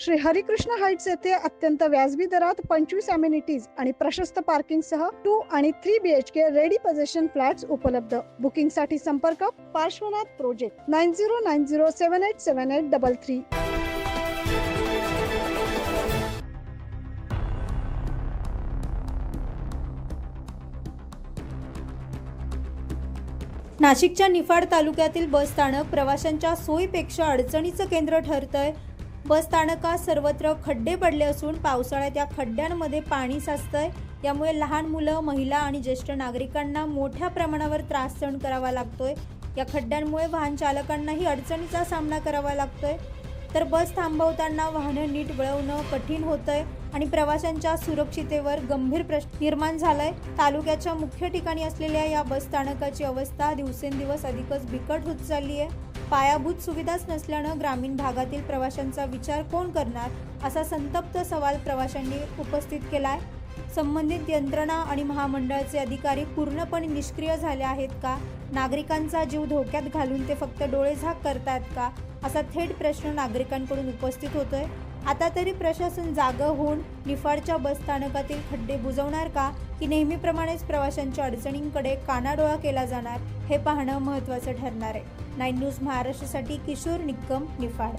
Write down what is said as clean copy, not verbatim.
Shri Harikrishna Heights येथे अत्यंत व्याजबी दरात 25 अमेनिटीज आणि प्रशस्त पार्किंग सह 2 आणि 3 BHK रेडी पोझिशन फ्लॅट्स उपलब्ध. बुकिंग साठी संपर्क पार्श्वनाथ प्रोजेक्ट 9090787833. नाशिकच्या निफाड तालुक्यातील बसस्थानक प्रवाशांच्या सोयीपेक्षा अडचणीचं केंद्र ठरतंय. बसस्थानकात सर्वत्र खड्डे पडले असून पावसाळ्यात या खड्ड्यांमध्ये पाणी साचतंय. यामुळे लहान मुलं, महिला आणि ज्येष्ठ नागरिकांना मोठ्या प्रमाणावर त्रास सहन करावा लागतोय. या खड्ड्यांमुळे वाहन चालकांनाही अडचणीचा सामना करावा लागतोय. तर बस थांबवताना वाहनं नीट वळवणं कठीण होतंय आणि प्रवाशांच्या सुरक्षितेवर गंभीर प्रश्न निर्माण झालाय. तालुक्याच्या मुख्य ठिकाणी असलेल्या या बस स्थानकाची अवस्था दिवसेंदिवस अधिकच बिकट होत चालली आहे. पायाभूत सुविधाच नसल्यानं ग्रामीण भागातील प्रवाशांचा विचार कोण करणार, असा संतप्त सवाल प्रवाशांनी उपस्थित केलाय. संबंधित यंत्रणा आणि महामंडळाचे अधिकारी पूर्णपणे निष्क्रिय झाले आहेत का? नागरिकांचा जीव धोक्यात घालून ते फक्त डोळेझाक करतात का, असा थेट प्रश्न नागरिकांकडून उपस्थित होतोय. आता तरी प्रशासन जागं होऊन निफाडच्या बसस्थानकातील खड्डे बुजवणार का, की नेहमीप्रमाणेच प्रवाशांच्या अडचणींकडे कानाडोळा केला जाणार, हे पाहणं महत्त्वाचं ठरणार आहे. 9 न्यूज महाराष्ट्रासाठी किशोर निक्कम, निफाड.